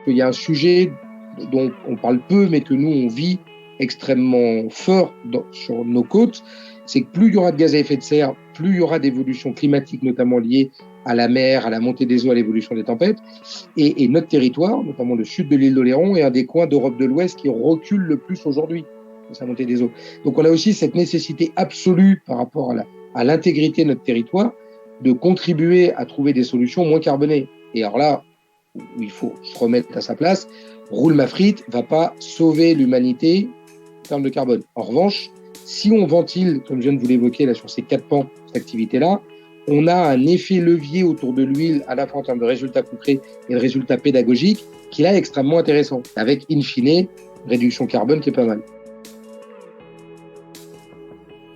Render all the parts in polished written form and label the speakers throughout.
Speaker 1: Il y a un sujet dont on parle peu, mais que nous, on vit extrêmement fort sur nos côtes, c'est que plus il y aura de gaz à effet de serre, plus il y aura d'évolution climatique, notamment liée à la mer, à la montée des eaux, à l'évolution des tempêtes. Et notre territoire, notamment le sud de l'île d'Oléron, est un des coins d'Europe de l'Ouest qui recule le plus aujourd'hui dans sa montée des eaux. Donc on a aussi cette nécessité absolue par rapport à l'intégrité de notre territoire de contribuer à trouver des solutions moins carbonées. Et alors là, où il faut se remettre à sa place, Roule-ma-frite ne va pas sauver l'humanité en termes de carbone. En revanche, si on ventile, comme je viens de vous l'évoquer là, sur ces 4 pans, cette activité-là, on a un effet levier autour de l'huile, à la fois en termes de résultats concrets et de résultats pédagogiques, qui là est extrêmement intéressant, avec in fine une réduction carbone qui est pas mal.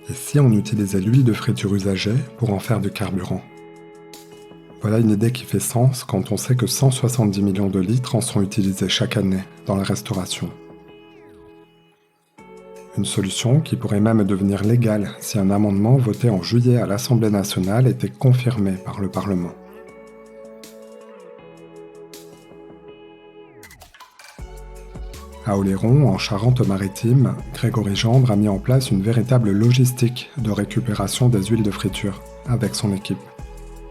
Speaker 2: Et si on utilisait l'huile de friture usagée pour en faire du carburant ? Voilà une idée qui fait sens quand on sait que 170 millions de litres en sont utilisés chaque année dans la restauration. Une solution qui pourrait même devenir légale si un amendement voté en juillet à l'Assemblée nationale était confirmé par le Parlement. À Oléron, en Charente-Maritime, Grégory Gendre a mis en place une véritable logistique de récupération des huiles de friture avec son équipe.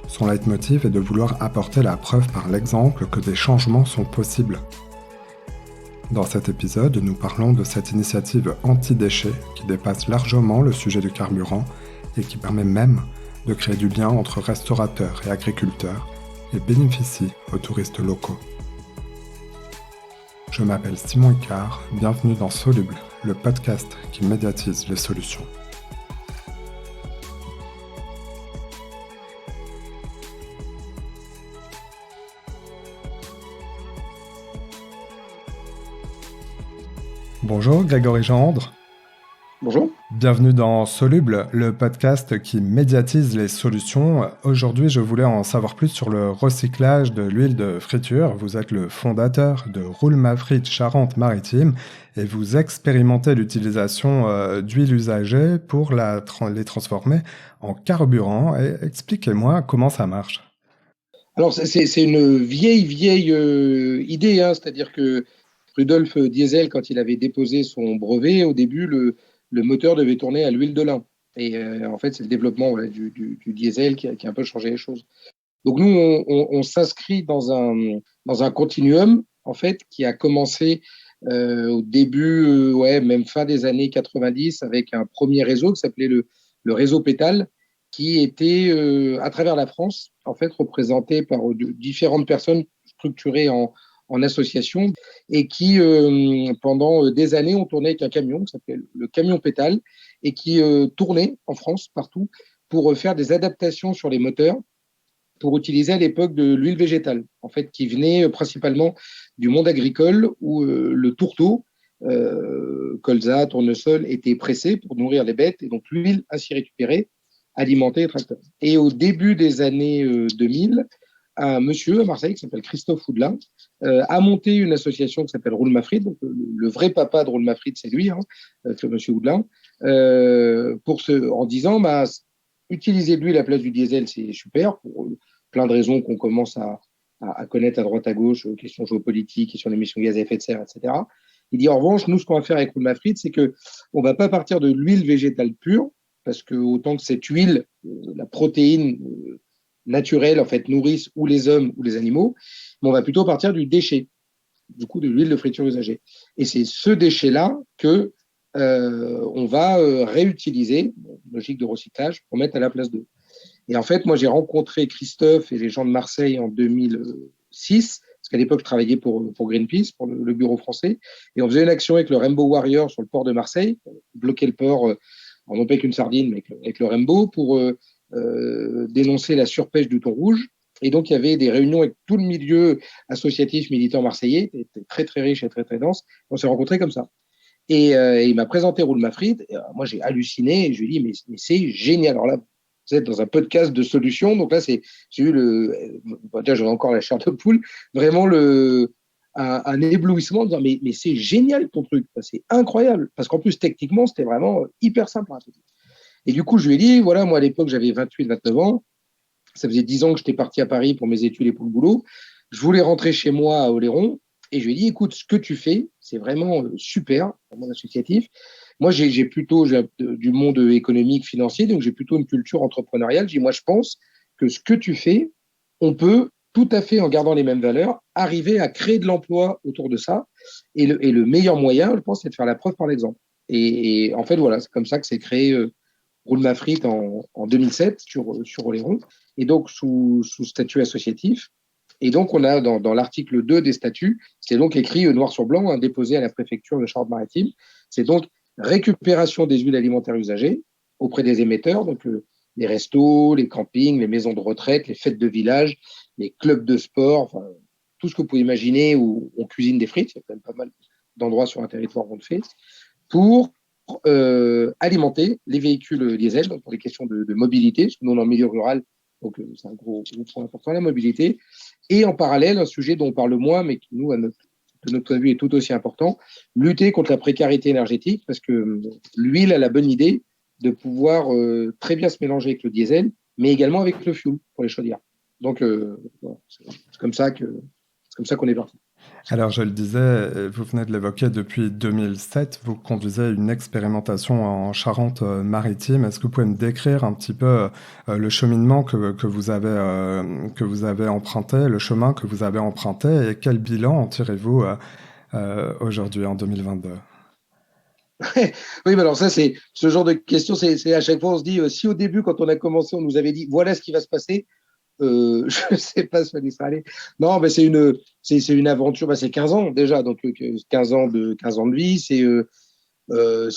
Speaker 2: Son leitmotiv est de vouloir apporter la preuve par l'exemple que des changements sont possibles. Dans cet épisode, nous parlons de cette initiative anti-déchets qui dépasse largement le sujet du carburant et qui permet même de créer du lien entre restaurateurs et agriculteurs et bénéficie aux touristes locaux. Je m'appelle Simon Icard, bienvenue dans Soluble, le podcast qui médiatise les solutions. Bonjour Grégory Gendre.
Speaker 1: Bonjour.
Speaker 2: Bienvenue dans Soluble, le podcast qui médiatise les solutions. Aujourd'hui, je voulais en savoir plus sur le recyclage de l'huile de friture. Vous êtes le fondateur de Roule-ma-frite Charente-Maritime et vous expérimentez l'utilisation d'huile usagée pour les transformer en carburant. Et expliquez-moi comment ça marche.
Speaker 1: Alors, c'est une vieille idée, hein, c'est-à-dire que Rudolf Diesel, quand il avait déposé son brevet, au début, le moteur devait tourner à l'huile de lin. Et en fait, c'est le développement du diesel qui a un peu changé les choses. Donc nous, on s'inscrit dans un continuum, en fait, qui a commencé au début, même fin des années 90, avec un premier réseau qui s'appelait le réseau Pétale, qui était à travers la France, en fait, représenté par différentes personnes structurées en association et qui, pendant des années, ont tourné avec un camion qui s'appelait le camion Pétale et qui tournait en France, partout, pour faire des adaptations sur les moteurs pour utiliser à l'époque de l'huile végétale, en fait, qui venait principalement du monde agricole où le tourteau, colza, tournesol, était pressé pour nourrir les bêtes et donc l'huile ainsi récupérée alimentait les tracteurs. Et au début des années 2000, un monsieur à Marseille qui s'appelle Christophe Houdelin a monté une association qui s'appelle Roule-ma-frite. Donc le vrai papa de Roule-ma-frite, c'est lui, monsieur Houdelin, en disant utiliser de l'huile à la place du diesel, c'est super pour plein de raisons qu'on commence à connaître à droite à gauche, questions géopolitiques, questions d'émissions de gaz à effet de serre, etc. Il dit en revanche, nous, ce qu'on va faire avec Roule-ma-frite, c'est qu'on ne va pas partir de l'huile végétale pure, parce que autant que cette huile, la protéine naturelle, en fait, nourrisse ou les hommes ou les animaux, mais on va plutôt partir du déchet, du coup, de l'huile de friture usagée. Et c'est ce déchet-là que on va réutiliser, logique de recyclage, pour mettre à la place d'eux. Et en fait, moi, j'ai rencontré Christophe et les gens de Marseille en 2006, parce qu'à l'époque, je travaillais pour Greenpeace, pour le bureau français, et on faisait une action avec le Rainbow Warrior sur le port de Marseille, bloquer le port, non pas avec une sardine, mais avec le Rainbow, pour dénoncer la surpêche du thon rouge. Et donc, il y avait des réunions avec tout le milieu associatif militant marseillais, qui était très, très riche et très, très dense. On s'est rencontrés comme ça. Et il m'a présenté Roule-ma-frite. Moi, j'ai halluciné et je lui ai dit, mais c'est génial. Alors là, vous êtes dans un podcast de solutions. Donc là, j'ai eu j'aurais encore la chair de poule, vraiment un éblouissement en disant, mais c'est génial ton truc. C'est incroyable. Parce qu'en plus, techniquement, c'était vraiment hyper simple. Et du coup, je lui ai dit, voilà, moi, à l'époque, j'avais 28, 29 ans. Ça faisait 10 ans que j'étais parti à Paris pour mes études et pour le boulot. Je voulais rentrer chez moi à Oléron. Et je lui ai dit, écoute, ce que tu fais, c'est vraiment super, dans mon associatif. Moi, j'ai plutôt du monde économique, financier, donc j'ai plutôt une culture entrepreneuriale. J'ai dit, moi, je pense que ce que tu fais, on peut tout à fait, en gardant les mêmes valeurs, arriver à créer de l'emploi autour de ça. Et le meilleur moyen, je pense, c'est de faire la preuve par l'exemple. Et en fait, voilà, c'est comme ça que s'est créé Roule ma frite en 2007 sur Oléron, et donc sous statut associatif. Et donc, on a dans l'article 2 des statuts, c'est donc écrit noir sur blanc, hein, déposé à la préfecture de Charente-Maritime. C'est donc récupération des huiles alimentaires usagées auprès des émetteurs, donc les restos, les campings, les maisons de retraite, les fêtes de village, les clubs de sport, enfin, tout ce que vous pouvez imaginer où on cuisine des frites. Il y a quand même pas mal d'endroits sur un territoire où on le fait, pour alimenter les véhicules diesel, donc pour les questions de mobilité, parce que nous, on est en milieu rural, donc c'est un gros point important, la mobilité. Et en parallèle, un sujet dont on parle moins, mais qui, nous, de notre point de vue, est tout aussi important, lutter contre la précarité énergétique, parce que l'huile a la bonne idée de pouvoir très bien se mélanger avec le diesel, mais également avec le fioul pour les chaudières. Donc, voilà, c'est comme ça qu'on est parti.
Speaker 2: Alors, je le disais, vous venez de l'évoquer, depuis 2007, vous conduisez une expérimentation en Charente-Maritime. Est-ce que vous pouvez me décrire un petit peu le cheminement que vous avez emprunté, le chemin que vous avez emprunté, et quel bilan en tirez-vous aujourd'hui, en 2022?
Speaker 1: Oui, mais alors ça, c'est ce genre de question, c'est à chaque fois, on se dit, si au début, quand on a commencé, on nous avait dit, voilà ce qui va se passer, je ne sais pas ce que ça allait. Non, mais c'est une aventure, bah, c'est 15 ans déjà, donc 15 ans de vie, c'est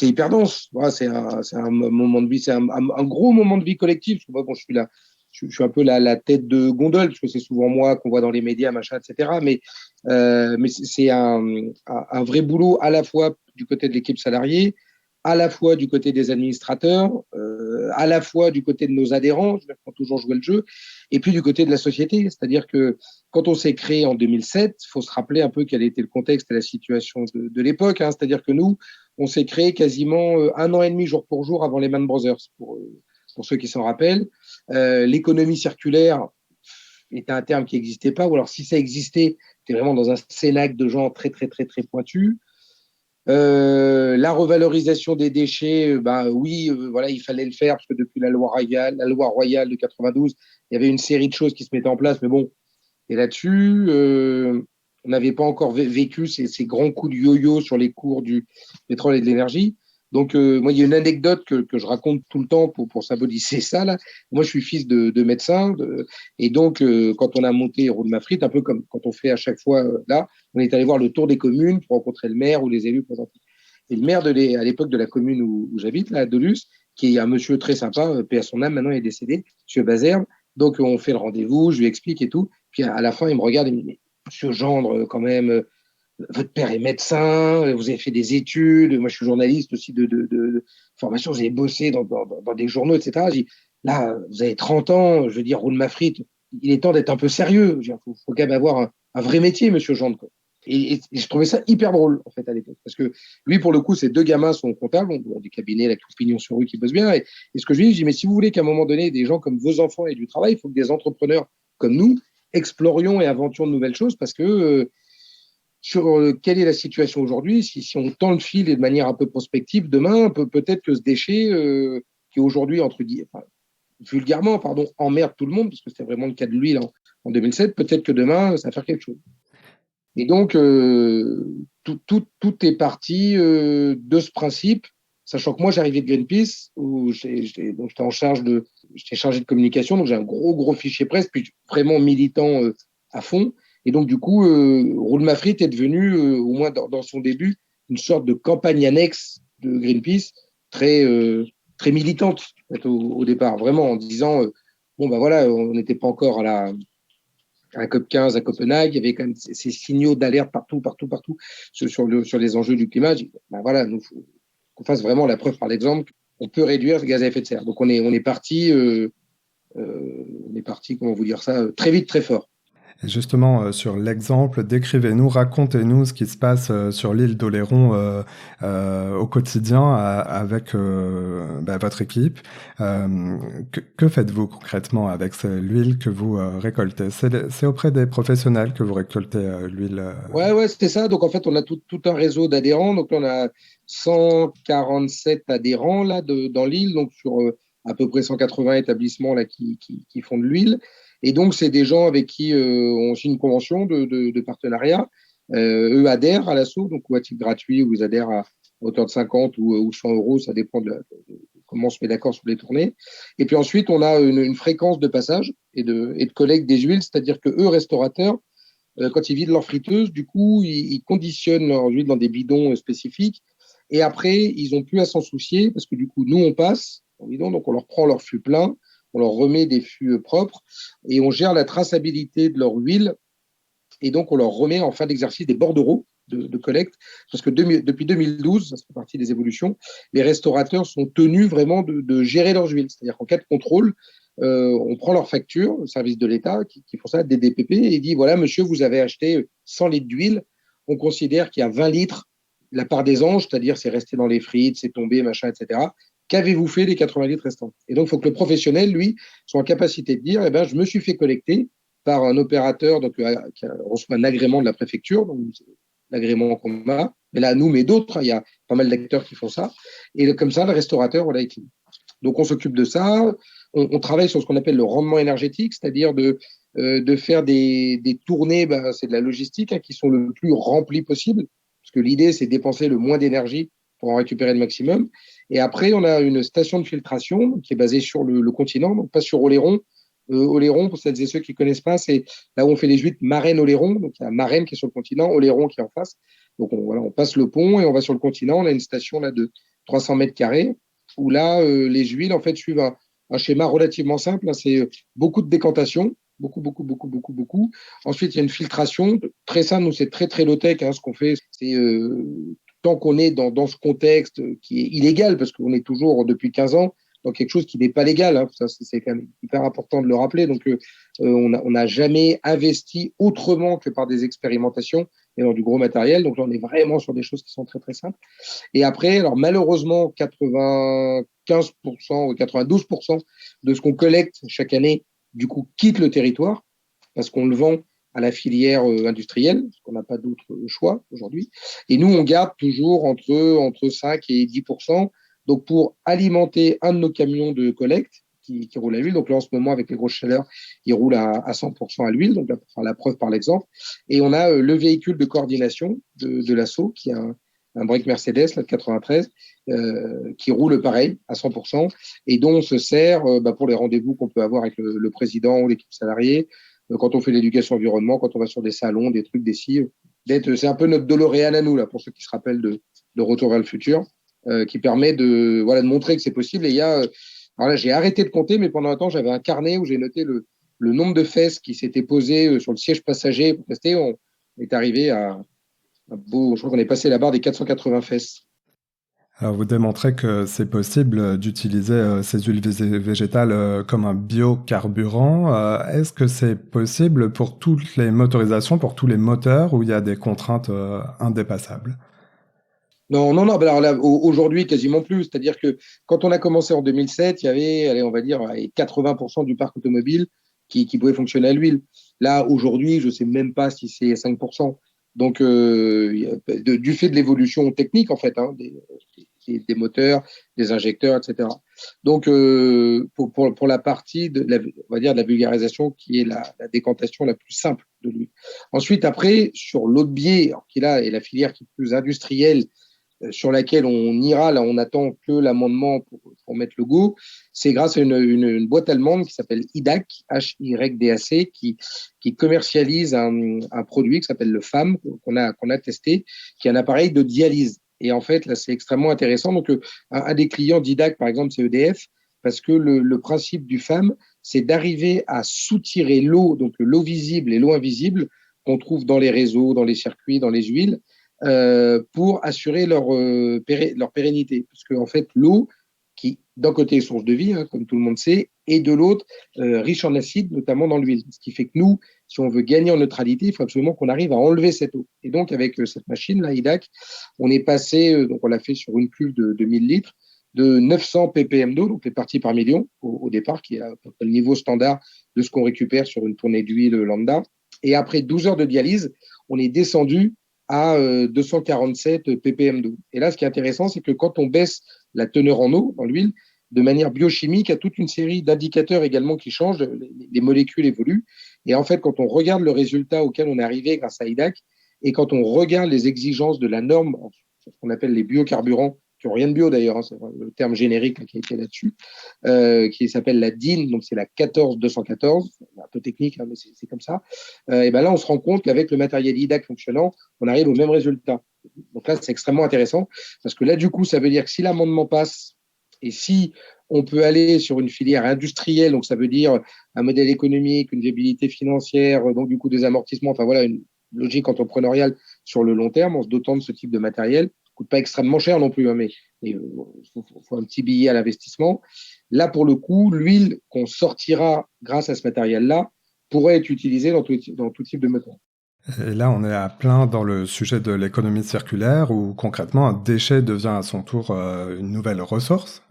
Speaker 1: hyper dense. Voilà, c'est un moment de vie, c'est un gros moment de vie collectif. Parce que moi, bon, je suis là, je suis un peu la tête de gondole, parce que c'est souvent moi qu'on voit dans les médias, machin, etc. Mais c'est un vrai boulot à la fois du côté de l'équipe salariée, à la fois du côté des administrateurs, à la fois du côté de nos adhérents, qui ont toujours joué le jeu, et puis du côté de la société. C'est-à-dire que quand on s'est créé en 2007, il faut se rappeler un peu quel était le contexte et la situation de l'époque. Hein. C'est-à-dire que nous, on s'est créé quasiment un an et demi jour pour jour avant Lehman Brothers, pour ceux qui s'en rappellent. L'économie circulaire était un terme qui n'existait pas, ou alors si ça existait, c'était vraiment dans un cénacle de gens très, très, très, très pointus. La revalorisation des déchets, oui, voilà, il fallait le faire parce que depuis la loi royale de 92, il y avait une série de choses qui se mettaient en place, mais bon, et là-dessus, on n'avait pas encore vécu ces grands coups de yo-yo sur les cours du pétrole et de l'énergie. Donc, moi, il y a une anecdote que je raconte tout le temps pour symboliser ça. Là. Moi, je suis fils de médecin. Et donc, quand on a monté Roule ma frite, un peu comme quand on fait à chaque fois là, on est allé voir le tour des communes pour rencontrer le maire ou les élus présentés. Et le maire à l'époque de la commune où j'habite, là, à Dolus, qui est un monsieur très sympa, paix à son âme, maintenant il est décédé, monsieur Bazerbe. Donc, on fait le rendez-vous, je lui explique et tout. Puis à la fin, il me regarde et me dit, mais monsieur Gendre, quand même, votre père est médecin, vous avez fait des études, moi je suis journaliste aussi de formation, vous avez bossé dans des journaux, etc. Je dis, là, vous avez 30 ans, je veux dire, roule ma frite, il est temps d'être un peu sérieux. Il faut quand même avoir un vrai métier, monsieur Gendre. Et je trouvais ça hyper drôle, en fait, à l'époque. Parce que lui, pour le coup, ses deux gamins sont comptables, on a des cabinets avec tout pignon sur rue qui bossent bien. Et ce que je lui dis, je dis, mais si vous voulez qu'à un moment donné, des gens comme vos enfants aient du travail, il faut que des entrepreneurs comme nous explorions et inventions de nouvelles choses parce que sur quelle est la situation aujourd'hui, si on tend le fil et de manière un peu prospective, demain, peut-être que ce déchet, qui aujourd'hui, entre guillemets, enfin, vulgairement, pardon, emmerde tout le monde, parce que c'était vraiment le cas de l'huile en 2007, peut-être que demain, ça va faire quelque chose. Et donc, tout est parti de ce principe, sachant que moi, j'arrivais de Greenpeace, où j'étais chargé de communication, donc j'ai un gros fichier presse, puis vraiment militant à fond. Et donc, du coup, Roule ma frite est devenu, au moins dans son début, une sorte de campagne annexe de Greenpeace, très militante au départ, vraiment en disant, bon, ben voilà, on n'était pas encore à la COP15 à Copenhague, il y avait quand même ces signaux d'alerte partout sur les enjeux du climat. Ben voilà, nous, faut qu'on fasse vraiment la preuve par l'exemple qu'on peut réduire les gaz à effet de serre. Donc, on est parti, comment vous dire ça, très vite, très fort.
Speaker 2: Et justement, sur l'exemple, décrivez-nous, racontez-nous ce qui se passe sur l'île d'Oléron au quotidien avec votre équipe. Que faites-vous concrètement avec l'huile que vous récoltez? C'est auprès des professionnels que vous récoltez l'huile.
Speaker 1: Ouais, c'était ça. Donc, en fait, on a tout un réseau d'adhérents. Donc, là, on a 147 adhérents là, dans l'île, donc sur à peu près 180 établissements là, qui font de l'huile. Et donc, c'est des gens avec qui on signe une convention de partenariat. Eux adhèrent à l'assaut, donc ou à titre gratuit, ou ils adhèrent à hauteur de 50 ou 100 euros, ça dépend de comment on se met d'accord sur les tournées. Et puis ensuite, on a une fréquence de passage et de collecte des huiles, c'est-à-dire que eux, restaurateurs, quand ils vident leur friteuse, du coup, ils conditionnent leur huile dans des bidons spécifiques. Et après, ils n'ont plus à s'en soucier parce que du coup, nous, on passe en bidon, donc on leur prend leur fût plein, on leur remet des fûts propres et on gère la traçabilité de leur huile. Et donc, on leur remet en fin d'exercice des bordereaux de collecte, parce que depuis 2012, ça fait partie des évolutions, les restaurateurs sont tenus vraiment de gérer leurs huiles. C'est-à-dire qu'en cas de contrôle, on prend leur facture, le service de l'État qui font ça, des DPP, et il dit, voilà, monsieur, vous avez acheté 100 litres d'huile, on considère qu'il y a 20 litres, la part des anges, c'est-à-dire c'est resté dans les frites, c'est tombé, machin, etc. Qu'avez-vous fait des 80 litres restants? Et donc, il faut que le professionnel, lui, soit en capacité de dire, eh ben, je me suis fait collecter par un opérateur donc, qui reçoit un agrément de la préfecture, donc l'agrément qu'on a. Mais là, nous, mais d'autres, il y a pas mal d'acteurs qui font ça. Et comme ça, le restaurateur, voilà, est clean. Donc, on s'occupe de ça. On travaille sur ce qu'on appelle le rendement énergétique, c'est-à-dire de faire des tournées, ben, c'est de la logistique, qui sont le plus remplies possible. Parce que l'idée, c'est de dépenser le moins d'énergie pour en récupérer le maximum. Et après, on a une station de filtration qui est basée sur le continent, donc pas sur Oléron. Oléron, pour celles et ceux qui ne connaissent pas, c'est là où on fait les huîtres Marraine-Oléron. Donc, il y a Marraine qui est sur le continent, Oléron qui est en face. Donc, on passe le pont et on va sur le continent. On a une station là, de 300 mètres carrés où là, les huiles, en fait, suivent un schéma relativement simple. C'est beaucoup de décantation, beaucoup. Ensuite, il y a une filtration. Très simple, nous, c'est très low-tech. Ce qu'on fait, c'est tant qu'on est dans ce contexte qui est illégal, parce qu'on est toujours depuis 15 ans dans quelque chose qui n'est pas légal. Ça, c'est quand même hyper important de le rappeler. Donc, on n'a jamais investi autrement que par des expérimentations et dans du gros matériel. Donc, là, on est vraiment sur des choses qui sont très simples. Et après, alors malheureusement, 95% ou 92% de ce qu'on collecte chaque année, du coup, quitte le territoire parce qu'on le vend à la filière industrielle, parce qu'on n'a pas d'autre choix aujourd'hui. Et nous, on garde toujours entre 5 et 10%. Donc, pour alimenter un de nos camions de collecte qui roule à l'huile, donc là, en ce moment, avec les grosses chaleurs, il roule à 100% à l'huile, donc là, pour faire la preuve par l'exemple. Et on a le véhicule de coordination de l'assaut, qui est un break Mercedes là, de 93, qui roule pareil à 100%, et dont on se sert pour les rendez-vous qu'on peut avoir avec le président ou l'équipe salariée, quand on fait l'éducation environnement, quand on va sur des salons, des trucs, des CIE. C'est un peu notre DeLorean à nous, là, pour ceux qui se rappellent de Retour vers le futur. Qui permet de montrer que c'est possible. Et il y a, alors là, j'ai arrêté de compter, mais pendant un temps, j'avais un carnet où j'ai noté le nombre de fesses qui s'étaient posées sur le siège passager pour tester. On est arrivé à je crois qu'on est passé la barre des 480 fesses.
Speaker 2: Alors, vous démontrez que c'est possible d'utiliser ces huiles végétales comme un biocarburant. Est-ce que c'est possible pour toutes les motorisations, pour tous les moteurs, où il y a des contraintes indépassables?
Speaker 1: Non. Alors là, aujourd'hui, quasiment plus. C'est-à-dire que quand on a commencé en 2007, il y avait, allez, on va dire, 80% du parc automobile qui pouvait fonctionner à l'huile. Là, aujourd'hui, je ne sais même pas si c'est 5%. Donc, du fait de l'évolution technique, en fait, des moteurs, des injecteurs, etc. Donc, pour la partie on va dire, de la vulgarisation, qui est la décantation la plus simple de l'huile. Ensuite, après, sur l'autre biais, qui là est la filière qui est plus industrielle, sur laquelle on ira, là on attend que l'amendement pour mettre le go, c'est grâce à une boîte allemande qui s'appelle HYDAC, Hydac, qui commercialise un produit qui s'appelle le FAM, qu'on a testé, qui est un appareil de dialyse. Et en fait, là, c'est extrêmement intéressant. Donc, un des clients d'HYDAC, par exemple, c'est EDF, parce que le principe du FAM, c'est d'arriver à soutirer l'eau, donc l'eau visible et l'eau invisible, qu'on trouve dans les réseaux, dans les circuits, dans les huiles, pour assurer leur pérennité. Parce qu'en fait, l'eau, qui d'un côté est source de vie, comme tout le monde sait, et de l'autre riche en acides, notamment dans l'huile. Ce qui fait que nous, si on veut gagner en neutralité, il faut absolument qu'on arrive à enlever cette eau. Et donc, avec cette machine-là, IDAC, on est passé, donc on l'a fait sur une cuve de 1000 litres, de 900 ppm d'eau, donc les parties par million au départ, qui est à peu près le niveau standard de ce qu'on récupère sur une tournée d'huile lambda. Et après 12 heures de dialyse, on est descendu à 247 ppm d'eau. Et là, ce qui est intéressant, c'est que quand on baisse la teneur en eau dans l'huile, de manière biochimique, il y a toute une série d'indicateurs également qui changent, les molécules évoluent. Et en fait, quand on regarde le résultat auquel on est arrivé grâce à IDAC, et quand on regarde les exigences de la norme, ce qu'on appelle les biocarburants, qui n'ont rien de bio d'ailleurs, hein, c'est le terme générique qui a été là-dessus, qui s'appelle la DIN, donc c'est la 14214, un peu technique, hein, mais c'est comme ça. Et ben là, on se rend compte qu'avec le matériel IDAC fonctionnant, on arrive au même résultat. Donc là, c'est extrêmement intéressant, parce que là, du coup, ça veut dire que si l'amendement passe, et si on peut aller sur une filière industrielle, donc ça veut dire un modèle économique, une viabilité financière, donc du coup des amortissements, enfin voilà, une logique entrepreneuriale sur le long terme en se dotant de ce type de matériel. Ça coûte pas extrêmement cher non plus, hein, mais il faut un petit billet à l'investissement. Là, pour le coup, l'huile qu'on sortira grâce à ce matériel-là pourrait être utilisée dans tout type de moteur.
Speaker 2: Et là, on est à plein dans le sujet de l'économie circulaire où concrètement un déchet devient à son tour une nouvelle ressource,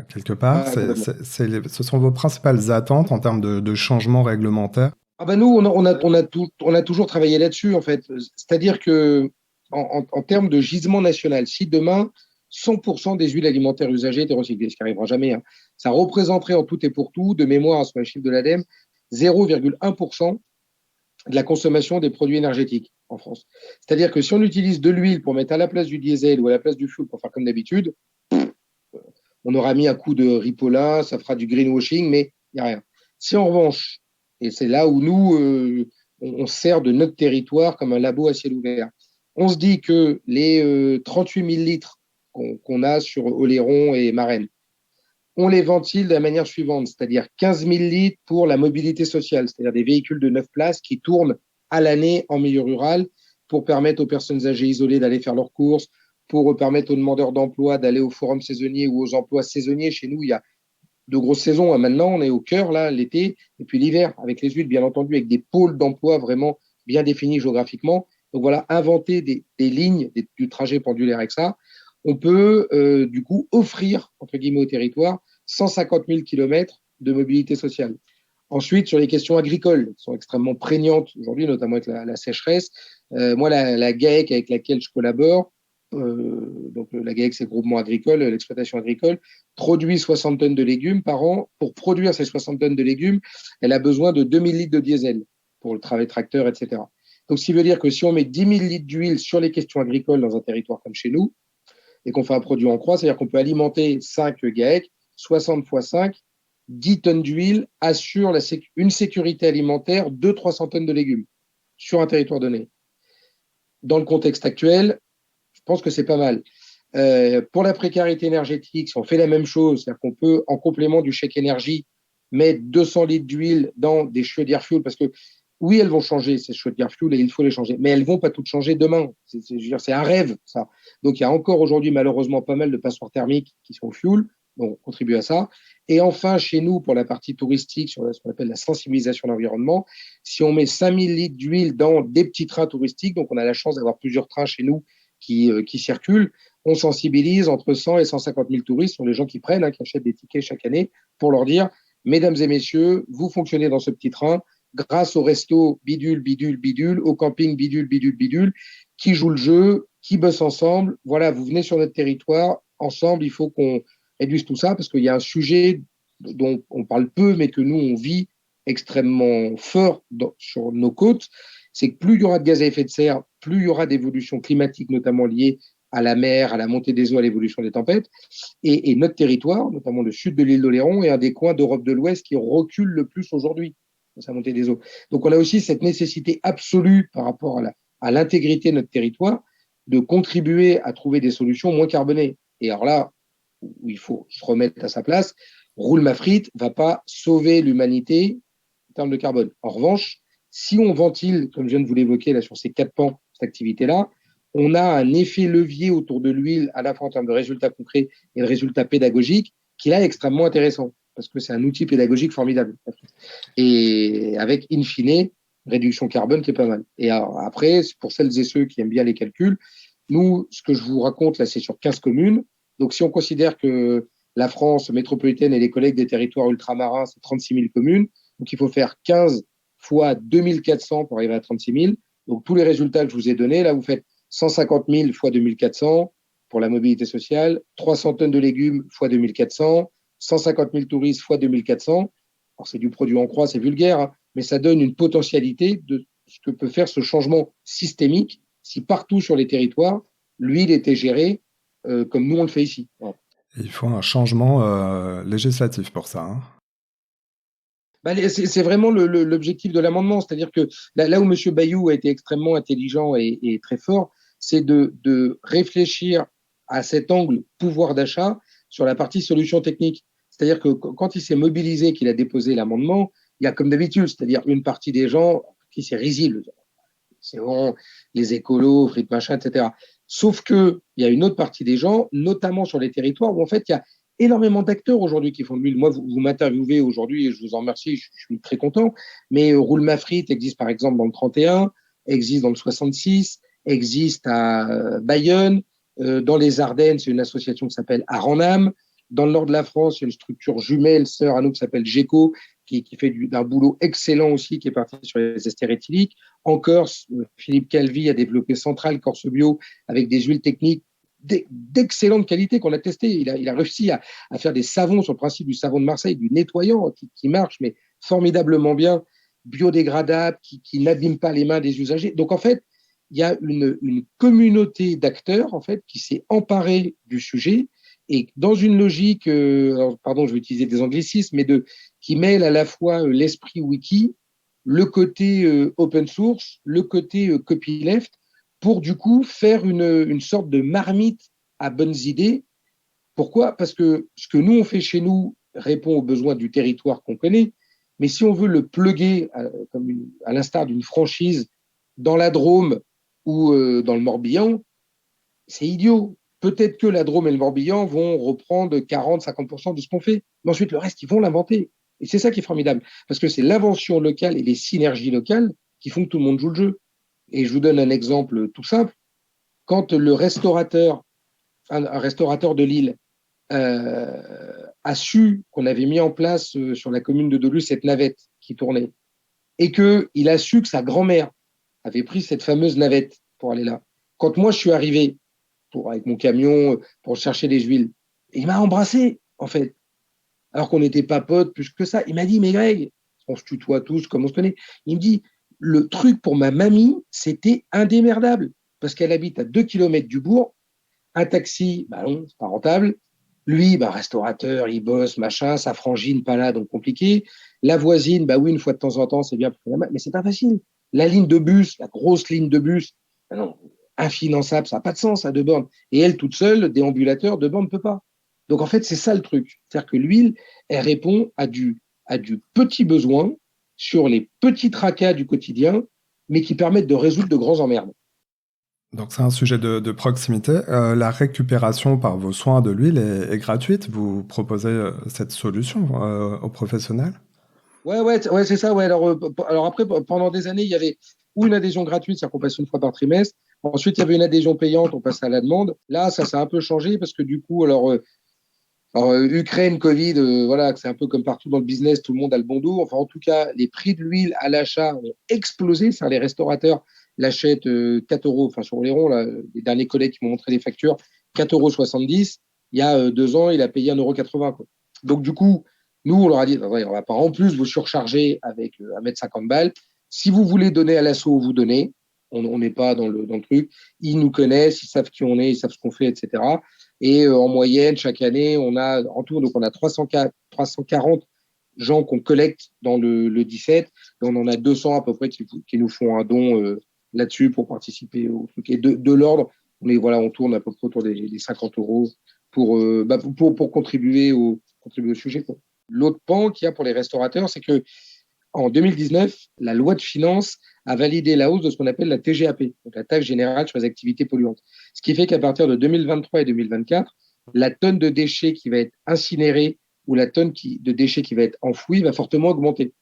Speaker 2: quelque part. Ce sont vos principales attentes en termes de changements réglementaires?
Speaker 1: Ah ben nous, on a toujours travaillé là-dessus, en fait. C'est-à-dire que en termes de gisement national, si demain, 100% des huiles alimentaires usagées étaient recyclées, ce qui n'arrivera jamais, hein, ça représenterait en tout et pour tout, de mémoire sur les chiffres de l'ADEME, 0,1% de la consommation des produits énergétiques en France. C'est-à-dire que si on utilise de l'huile pour mettre à la place du diesel ou à la place du fioul pour faire comme d'habitude, on aura mis un coup de ripollin, ça fera du greenwashing, mais il n'y a rien. Si en revanche, et c'est là où nous, on sert de notre territoire comme un labo à ciel ouvert, on se dit que les 38 000 litres qu'on a sur Oléron et Marennes, on les ventile de la manière suivante, c'est-à-dire 15 000 litres pour la mobilité sociale, c'est-à-dire des véhicules de 9 places qui tournent à l'année en milieu rural pour permettre aux personnes âgées isolées d'aller faire leurs courses, pour permettre aux demandeurs d'emploi d'aller au forum saisonnier ou aux emplois saisonniers. Chez nous, il y a de grosses saisons. Maintenant, on est au cœur, là, l'été, et puis l'hiver, avec les huiles, bien entendu, avec des pôles d'emploi vraiment bien définis géographiquement. Donc voilà, inventer des lignes du trajet pendulaire avec ça. On peut, du coup, offrir, entre guillemets, au territoire 150 000 kilomètres de mobilité sociale. Ensuite, sur les questions agricoles, qui sont extrêmement prégnantes aujourd'hui, notamment avec la sécheresse, moi, la GAEC avec laquelle je collabore, donc la GAEC, c'est le groupement agricole, l'exploitation agricole, produit 60 tonnes de légumes par an. Pour produire ces 60 tonnes de légumes, elle a besoin de 2000 litres de diesel pour le travail tracteur, etc. Donc, ce qui veut dire que si on met 10 000 litres d'huile sur les questions agricoles dans un territoire comme chez nous, et qu'on fait un produit en croix, c'est-à-dire qu'on peut alimenter 5 GAEC, 60 fois 5, 10 tonnes d'huile assure une sécurité alimentaire de 300 tonnes de légumes sur un territoire donné. Dans le contexte actuel, je pense que c'est pas mal. Pour la précarité énergétique, si on fait la même chose, c'est-à-dire qu'on peut, en complément du chèque énergie, mettre 200 litres d'huile dans des chaudières fuel, parce que oui, elles vont changer, ces chaudières fuel, et il faut les changer, mais elles ne vont pas toutes changer demain. C'est un rêve, ça. Donc, il y a encore aujourd'hui, malheureusement, pas mal de passoires thermiques qui sont fuel, donc on contribue à ça. Et enfin, chez nous, pour la partie touristique, sur ce qu'on appelle la sensibilisation à l'environnement, si on met 5000 litres d'huile dans des petits trains touristiques, donc on a la chance d'avoir plusieurs trains chez nous qui circulent, on sensibilise entre 100 et 150 000 touristes, sont les gens qui prennent, qui achètent des tickets chaque année, pour leur dire, mesdames et messieurs, vous fonctionnez dans ce petit train grâce au resto bidule, bidule, bidule, au camping bidule, bidule, bidule, qui joue le jeu, qui bossent ensemble. Voilà, vous venez sur notre territoire, ensemble, il faut qu'on réduise tout ça, parce qu'il y a un sujet dont on parle peu, mais que nous, on vit extrêmement fort sur nos côtes, c'est que plus il y aura de gaz à effet de serre, plus il y aura d'évolution climatique, notamment liée à la mer, à la montée des eaux, à l'évolution des tempêtes. Et notre territoire, notamment le sud de l'île d'Oléron, est un des coins d'Europe de l'Ouest qui recule le plus aujourd'hui dans sa montée des eaux. Donc on a aussi cette nécessité absolue par rapport à l'intégrité de notre territoire de contribuer à trouver des solutions moins carbonées. Et alors là, où il faut se remettre à sa place, roule ma frite ne va pas sauver l'humanité en termes de carbone. En revanche, si on ventile, comme je viens de vous l'évoquer là, sur ces 4 pans, cette activité-là, on a un effet levier autour de l'huile, à la fois en termes de résultats concrets et de résultats pédagogiques, qui là est extrêmement intéressant, parce que c'est un outil pédagogique formidable. Et avec, in fine, réduction carbone qui est pas mal. Et après, pour celles et ceux qui aiment bien les calculs, nous, ce que je vous raconte là, c'est sur 15 communes. Donc, si on considère que la France métropolitaine et les collègues des territoires ultramarins, c'est 36 000 communes, donc il faut faire 15 fois 2400 pour arriver à 36 000. Donc, tous les résultats que je vous ai donnés, là, vous faites 150 000 fois 2400 pour la mobilité sociale, 300 tonnes de légumes fois 2400, 150 000 touristes fois 2400. Alors, c'est du produit en croix, c'est vulgaire, hein, mais ça donne une potentialité de ce que peut faire ce changement systémique si partout sur les territoires, l'huile était gérée comme nous on le fait ici. Voilà.
Speaker 2: Il faut un changement législatif pour ça. Hein.
Speaker 1: Bah, c'est vraiment l'objectif de l'amendement, c'est-à-dire que là où M. Bayou a été extrêmement intelligent et très fort, c'est de réfléchir à cet angle pouvoir d'achat sur la partie solution technique. C'est-à-dire que quand il s'est mobilisé, qu'il a déposé l'amendement, il y a comme d'habitude, c'est-à-dire une partie des gens qui c'est risible. C'est vraiment les écolos, frites machin, etc. Sauf qu'il y a une autre partie des gens, notamment sur les territoires, où en fait, il y a énormément d'acteurs aujourd'hui qui font de l'huile. Moi, vous m'interviewez aujourd'hui et je vous en remercie, je suis très content. Mais Roule ma frite existe par exemple dans le 31, existe dans le 66, existe à Bayonne. Dans les Ardennes, c'est une association qui s'appelle Aranam. Dans le nord de la France, il y a une structure jumelle, sœur à nous, qui s'appelle GECO, qui fait d'un boulot excellent aussi, qui est parti sur les esters éthyliques. En Corse, Philippe Calvi a développé Centrale Corse Bio avec des huiles techniques d'excellente qualité qu'on a testées. Il a réussi à faire des savons sur le principe du savon de Marseille, du nettoyant qui marche, mais formidablement bien, biodégradable, qui n'abîme pas les mains des usagers. Donc en fait, il y a une communauté d'acteurs en fait qui s'est emparée du sujet et dans une logique, alors, pardon, je vais utiliser des anglicismes, mais qui mêle à la fois l'esprit wiki, le côté open source, le côté copyleft, pour du coup faire une sorte de marmite à bonnes idées. Pourquoi? Parce que ce que nous, on fait chez nous répond aux besoins du territoire qu'on connaît, mais si on veut le plugger à l'instar d'une franchise dans la Drôme ou dans le Morbihan, c'est idiot. Peut-être que la Drôme et le Morbihan vont reprendre 40-50% de ce qu'on fait, mais ensuite le reste, ils vont l'inventer. Et c'est ça qui est formidable, parce que c'est l'invention locale et les synergies locales qui font que tout le monde joue le jeu. Et je vous donne un exemple tout simple. Quand le restaurateur, un restaurateur de Lille, a su qu'on avait mis en place sur la commune de Dolu cette navette qui tournait, et qu'il a su que sa grand-mère avait pris cette fameuse navette pour aller là. Quand moi, je suis arrivé avec mon camion pour chercher les huiles, et il m'a embrassé, en fait, alors qu'on n'était pas potes plus que ça. Il m'a dit, mais Greg, on se tutoie tous comme on se connaît. Il me dit, le truc pour ma mamie, c'était indémerdable, parce qu'elle habite à 2 kilomètres du bourg. Un taxi, bah non, c'est pas rentable. Lui, bah, restaurateur, il bosse, machin, sa frangine, pas là, donc compliqué. La voisine, bah oui, une fois de temps en temps, c'est bien, mais c'est pas facile. La ligne de bus, la grosse ligne de bus, bah non, infinançable, ça n'a pas de sens à 2 bornes. Et elle, toute seule, déambulateur, 2 bornes ne peut pas. Donc en fait, c'est ça le truc. C'est-à-dire que l'huile, elle répond à du petit besoin sur les petits tracas du quotidien, mais qui permettent de résoudre de grands emmerdes.
Speaker 2: Donc c'est un sujet de proximité. La récupération par vos soins de l'huile est gratuite. Vous proposez cette solution aux professionnels?
Speaker 1: Ouais, c'est ça. Ouais. Alors après, pendant des années, il y avait ou une adhésion gratuite, c'est-à-dire qu'on passe une fois par trimestre. Ensuite, il y avait une adhésion payante, on passe à la demande. Là, ça s'est un peu changé parce que du coup, Ukraine, Covid, voilà, c'est un peu comme partout dans le business, tout le monde a le bon dos. Enfin, en tout cas, les prix de l'huile à l'achat ont explosé. Les restaurateurs l'achètent 4 euros, enfin sur Oléron, là, les derniers collègues qui m'ont montré les factures, 4,70 €. Il y a 2 ans, il a payé 1,80 €, quoi. Donc, du coup, nous, on leur a dit, ouais, on ne va pas en plus vous surcharger avec 1,50 balles. Si vous voulez donner à l'assaut, vous donnez. On n'est pas dans le truc. Ils nous connaissent, ils savent qui on est, ils savent ce qu'on fait, etc. Et en moyenne, chaque année, on a en tout, donc on a 340 gens qu'on collecte dans le 17. Et on en a 200 à peu près qui nous font un don là-dessus pour participer au truc. Et de l'ordre, on tourne à peu près autour des 50 € pour contribuer au sujet, quoi. L'autre pan qu'il y a pour les restaurateurs, c'est que en 2019, la loi de finances a validé la hausse de ce qu'on appelle la TGAP, donc la taxe générale sur les activités polluantes. Ce qui fait qu'à partir de 2023 et 2024, la tonne de déchets qui va être incinérée ou la tonne de déchets qui va être enfouie va fortement augmenter.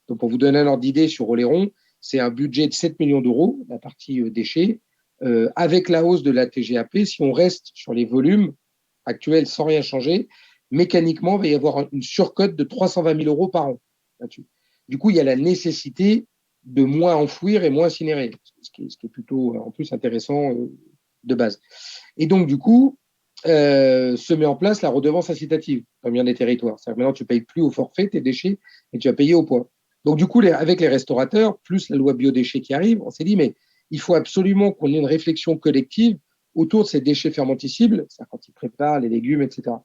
Speaker 1: Donc, pour vous donner un ordre d'idée sur Oléron, c'est un budget de 7 millions d'euros, la partie déchets. Avec la hausse de la TGAP, si on reste sur les volumes actuels sans rien changer, mécaniquement, il va y avoir une surcote de 320 000 euros par an là-dessus. Du coup, il y a la nécessité de moins enfouir et moins incinérer, ce qui est plutôt en plus intéressant de base. Et donc, du coup, se met en place la redevance incitative dans bien des territoires. C'est-à-dire que maintenant, tu ne payes plus au forfait tes déchets, mais tu vas payer au poids. Donc, du coup, avec les restaurateurs, plus la loi biodéchets qui arrive, on s'est dit, mais il faut absolument qu'on ait une réflexion collective autour de ces déchets fermentescibles, c'est-à-dire quand ils préparent les légumes, etc.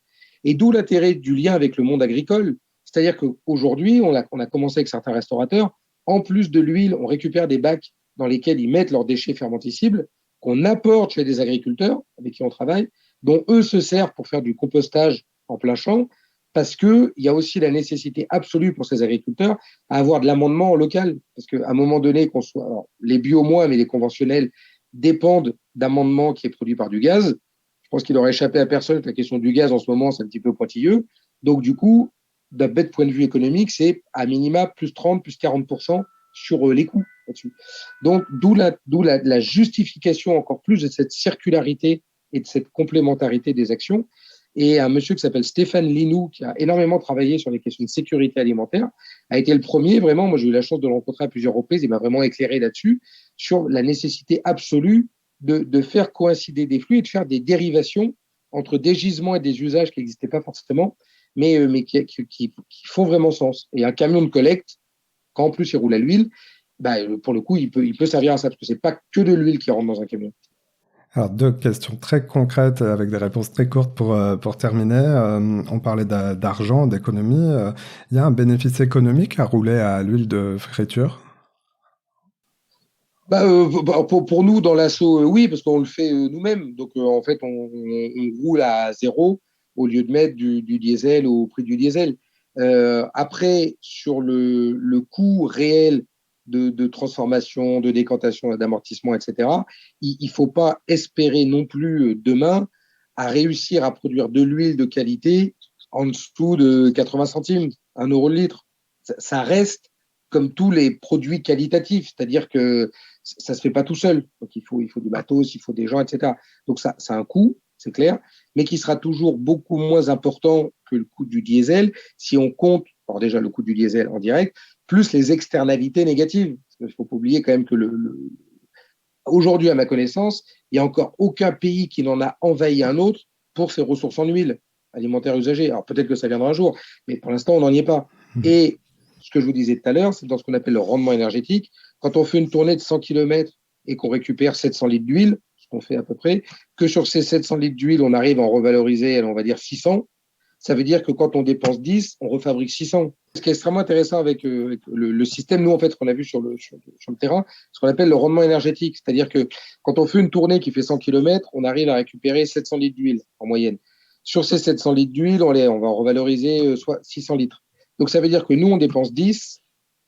Speaker 1: Et d'où l'intérêt du lien avec le monde agricole. C'est-à-dire qu'aujourd'hui, on a commencé avec certains restaurateurs, en plus de l'huile, on récupère des bacs dans lesquels ils mettent leurs déchets fermentescibles, qu'on apporte chez des agriculteurs avec qui on travaille, dont eux se servent pour faire du compostage en plein champ, parce qu'il y a aussi la nécessité absolue pour ces agriculteurs à avoir de l'amendement local. Parce qu'à un moment donné, alors, les bio moins, mais les conventionnels dépendent d'amendement qui est produit par du gaz. Je pense qu'il aurait échappé à personne que la question du gaz en ce moment, c'est un petit peu pointilleux. Donc, du coup, d'un bête point de vue économique, c'est à minima plus 30, plus 40% sur les coûts là-dessus. Donc, d'où la justification encore plus de cette circularité et de cette complémentarité des actions. Et un monsieur qui s'appelle Stéphane Linou, qui a énormément travaillé sur les questions de sécurité alimentaire, a été le premier, vraiment, moi j'ai eu la chance de le rencontrer à plusieurs reprises, il m'a vraiment éclairé là-dessus, sur la nécessité absolue de faire coïncider des flux et de faire des dérivations entre des gisements et des usages qui n'existaient pas forcément, mais qui font vraiment sens. Et un camion de collecte, quand en plus il roule à l'huile, bah, pour le coup, il peut servir à ça, parce que ce n'est pas que de l'huile qui rentre dans un camion.
Speaker 2: Alors, deux questions très concrètes avec des réponses très courtes pour terminer. On parlait d'argent, d'économie. Il y a un bénéfice économique à rouler à l'huile de friture?
Speaker 1: Pour nous, dans l'assaut, oui, parce qu'on le fait nous-mêmes. Donc, en fait, on roule à zéro au lieu de mettre du diesel au prix du diesel. Après, sur le coût réel de transformation, de décantation, d'amortissement, etc., il ne faut pas espérer non plus demain à réussir à produire de l'huile de qualité en dessous de 80 centimes, 1 euro le litre. Ça reste comme tous les produits qualitatifs, c'est-à-dire que ça ne se fait pas tout seul. Donc, il faut du matos, il faut des gens, etc. Donc, ça a un coût, c'est clair, mais qui sera toujours beaucoup moins important que le coût du diesel si on compte, alors déjà le coût du diesel en direct, plus les externalités négatives. Il ne faut pas oublier quand même que aujourd'hui, à ma connaissance, il n'y a encore aucun pays qui n'en a envahi un autre pour ses ressources en huile alimentaire usagée. Alors peut-être que ça viendra un jour, mais pour l'instant, on n'en y est pas. Et ce que je vous disais tout à l'heure, c'est dans ce qu'on appelle le rendement énergétique. Quand on fait une tournée de 100 km et qu'on récupère 700 litres d'huile, ce qu'on fait à peu près, que sur ces 700 litres d'huile, on arrive à en revaloriser, on va dire 600, ça veut dire que quand on dépense 10, on refabrique 600. Ce qui est extrêmement intéressant avec le système, nous, en fait, qu'on a vu sur le terrain, ce qu'on appelle le rendement énergétique. C'est-à-dire que quand on fait une tournée qui fait 100 km, on arrive à récupérer 700 litres d'huile en moyenne. Sur ces 700 litres d'huile, on va en revaloriser soit 600 litres. Donc, ça veut dire que nous, on dépense 10,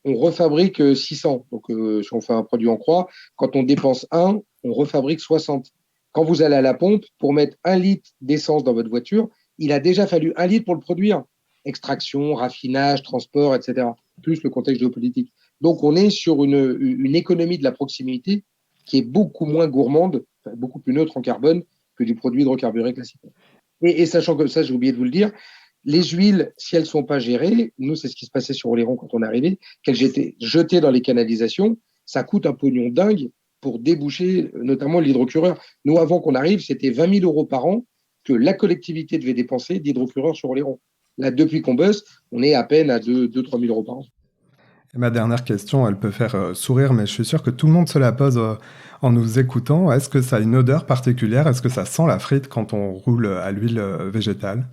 Speaker 1: on refabrique 600. Donc, si on fait un produit en croix, quand on dépense 1, on refabrique 60. Quand vous allez à la pompe, pour mettre 1 litre d'essence dans votre voiture, il a déjà fallu 1 litre pour le produire. Extraction, raffinage, transport, etc. Plus le contexte géopolitique. Donc, on est sur une économie de la proximité qui est beaucoup moins gourmande, beaucoup plus neutre en carbone que du produit hydrocarburé classique. Et sachant que ça, j'ai oublié de vous le dire, les huiles, si elles ne sont pas gérées, nous, c'est ce qui se passait sur Oléron quand on est arrivé, qu'elles étaient jetées dans les canalisations, ça coûte un pognon dingue pour déboucher notamment l'hydrocureur. Nous, avant qu'on arrive, c'était 20 000 euros par an que la collectivité devait dépenser d'hydrocureur sur Oléron. Là, depuis qu'on bosse, on est à peine à 2-3 000 euros par an.
Speaker 2: Et ma dernière question, elle peut faire sourire, mais je suis sûr que tout le monde se la pose en nous écoutant. Est-ce que ça a une odeur particulière? Est-ce que ça sent la frite quand on roule à l'huile végétale?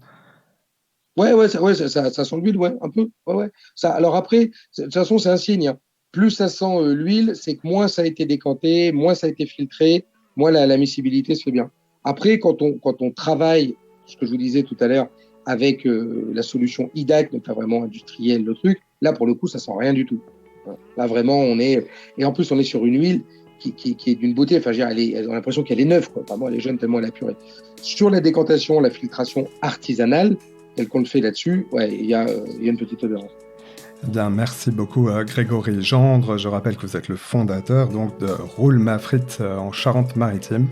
Speaker 1: Ouais, ça sent l'huile, ouais, un peu. Ouais. Ça, alors après, de toute façon, c'est un signe, hein. Plus ça sent l'huile, c'est que moins ça a été décanté, moins ça a été filtré, moins la miscibilité se fait bien. Après, quand on travaille, ce que je vous disais tout à l'heure, avec la solution IDAC, donc pas vraiment industrielle, le truc, là, pour le coup, ça sent rien du tout. Là, vraiment, et en plus, on est sur une huile qui est d'une beauté. Enfin, on a l'impression qu'elle est neuve, quoi. Vraiment, elle est jeune tellement elle a purée. Sur la décantation, la filtration artisanale, tel qu'on le fait là-dessus, ouais, il y a une petite odeur.
Speaker 2: Eh bien, merci beaucoup Grégory Gendre. Je rappelle que vous êtes le fondateur donc, de Roule ma frite en Charente-Maritime.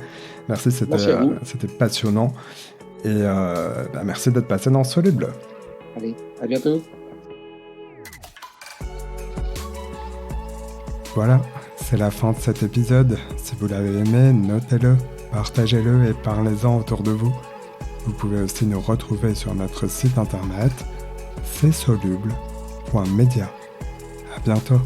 Speaker 2: Merci,
Speaker 1: Merci à vous.
Speaker 2: c'était passionnant. Et merci d'être passé dans Soluble.
Speaker 1: Allez, à bientôt.
Speaker 2: Voilà, c'est la fin de cet épisode. Si vous l'avez aimé, notez-le, partagez-le et parlez-en autour de vous. Vous pouvez aussi nous retrouver sur notre site internet csoluble.media. À bientôt.